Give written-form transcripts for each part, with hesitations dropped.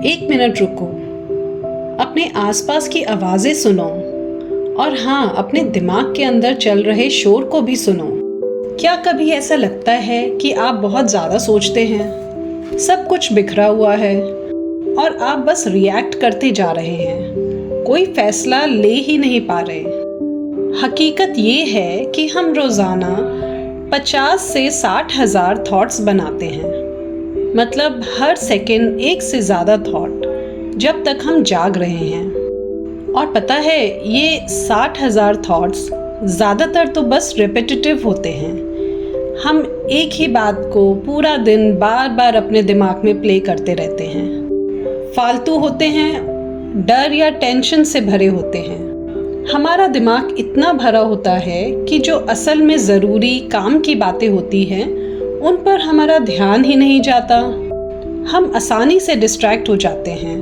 एक मिनट रुको, अपने आसपास की आवाजें सुनो और हाँ, अपने दिमाग के अंदर चल रहे शोर को भी सुनो। क्या कभी ऐसा लगता है कि आप बहुत ज़्यादा सोचते हैं, सब कुछ बिखरा हुआ है और आप बस रिएक्ट करते जा रहे हैं, कोई फैसला ले ही नहीं पा रहे? हकीकत ये है कि हम रोज़ाना 50 से 60 हज़ार थॉट्स बनाते हैं, मतलब हर सेकंड एक से ज़्यादा थॉट, जब तक हम जाग रहे हैं। और पता है, ये 60 हज़ार थॉट्स ज़्यादातर तो बस रिपीटेटिव होते हैं। हम एक ही बात को पूरा दिन बार बार अपने दिमाग में प्ले करते रहते हैं। फालतू होते हैं, डर या टेंशन से भरे होते हैं। हमारा दिमाग इतना भरा होता है कि जो असल में ज़रूरी काम की बातें होती हैं उन पर हमारा ध्यान ही नहीं जाता। हम आसानी से डिस्ट्रैक्ट हो जाते हैं,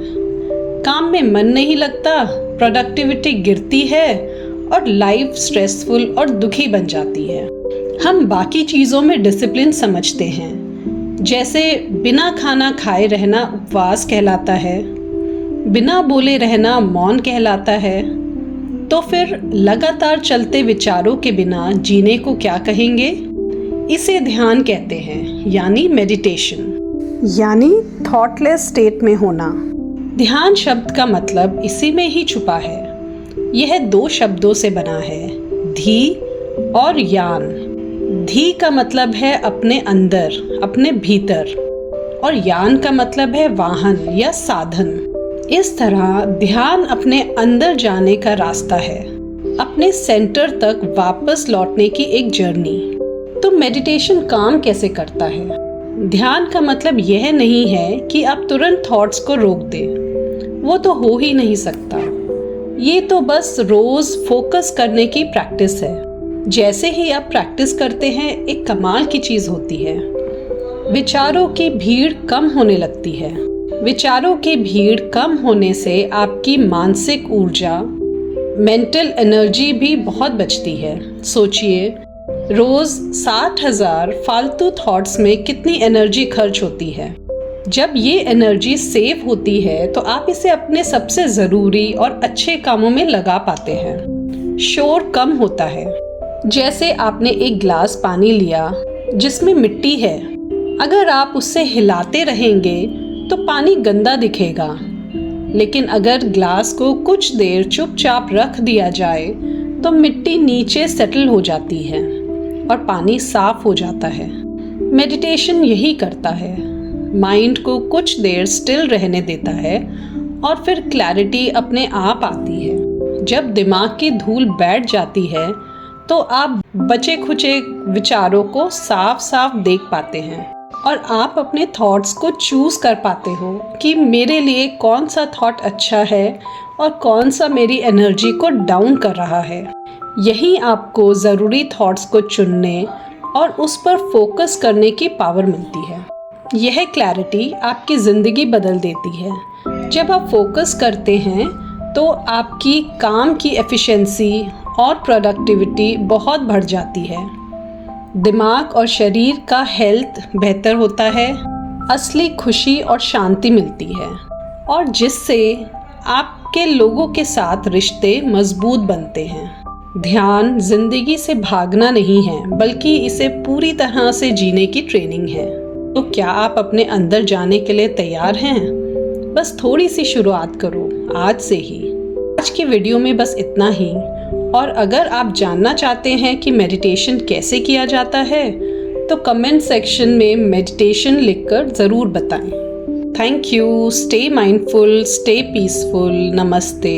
काम में मन नहीं लगता, प्रोडक्टिविटी गिरती है और लाइफ स्ट्रेसफुल और दुखी बन जाती है। हम बाकी चीज़ों में डिसिप्लिन समझते हैं, जैसे बिना खाना खाए रहना उपवास कहलाता है, बिना बोले रहना मौन कहलाता है। तो फिर लगातार चलते विचारों के बिना जीने को क्या कहेंगे? इसे ध्यान कहते हैं, यानी मेडिटेशन, यानी थॉटलेस स्टेट में होना। ध्यान शब्द का मतलब इसी में ही छुपा है। यह 2 शब्दों से बना है, धी और यान। धी का मतलब है अपने अंदर, अपने भीतर, और यान का मतलब है वाहन या साधन। इस तरह ध्यान अपने अंदर जाने का रास्ता है, अपने सेंटर तक वापस लौटने की एक जर्नी। तो मेडिटेशन काम कैसे करता है? ध्यान का मतलब यह नहीं है कि आप तुरंत थॉट्स को रोक दें, वो तो हो ही नहीं सकता। ये तो बस रोज फोकस करने की प्रैक्टिस है। जैसे ही आप प्रैक्टिस करते हैं, एक कमाल की चीज होती है, विचारों की भीड़ कम होने लगती है। विचारों की भीड़ कम होने से आपकी मानसिक ऊर्जा, मेंटल एनर्जी भी बहुत बचती है। सोचिए, रोज 60 हज़ार फालतू थॉट्स में कितनी एनर्जी खर्च होती है। जब ये एनर्जी सेव होती है तो आप इसे अपने सबसे ज़रूरी और अच्छे कामों में लगा पाते हैं। शोर कम होता है। जैसे आपने एक गिलास पानी लिया जिसमें मिट्टी है, अगर आप उससे हिलाते रहेंगे तो पानी गंदा दिखेगा, लेकिन अगर ग्लास को कुछ देर चुपचाप रख दिया जाए तो मिट्टी नीचे सेटल हो जाती है और पानी साफ हो जाता है। मेडिटेशन यही करता है, माइंड को कुछ देर स्टिल रहने देता है और फिर क्लैरिटी अपने आप आती है। जब दिमाग की धूल बैठ जाती है तो आप बचे खुचे विचारों को साफ साफ देख पाते हैं और आप अपने थॉट्स को चूज कर पाते हो कि मेरे लिए कौन सा थॉट अच्छा है और कौन सा मेरी एनर्जी को डाउन कर रहा है। यही आपको ज़रूरी थॉट्स को चुनने और उस पर फोकस करने की पावर मिलती है। यह क्लैरिटी आपकी ज़िंदगी बदल देती है। जब आप फोकस करते हैं तो आपकी काम की एफिशिएंसी और प्रोडक्टिविटी बहुत बढ़ जाती है। दिमाग और शरीर का हेल्थ बेहतर होता है, असली खुशी और शांति मिलती है, और जिससे आपके लोगों के साथ रिश्ते मजबूत बनते हैं। ध्यान जिंदगी से भागना नहीं है, बल्कि इसे पूरी तरह से जीने की ट्रेनिंग है। तो क्या आप अपने अंदर जाने के लिए तैयार हैं? बस थोड़ी सी शुरुआत करो आज से ही। आज की वीडियो में बस इतना ही, और अगर आप जानना चाहते हैं कि मेडिटेशन कैसे किया जाता है तो कमेंट सेक्शन में मेडिटेशन लिखकर ज़रूर बताएं। Thank you. Stay mindful, stay peaceful. नमस्ते।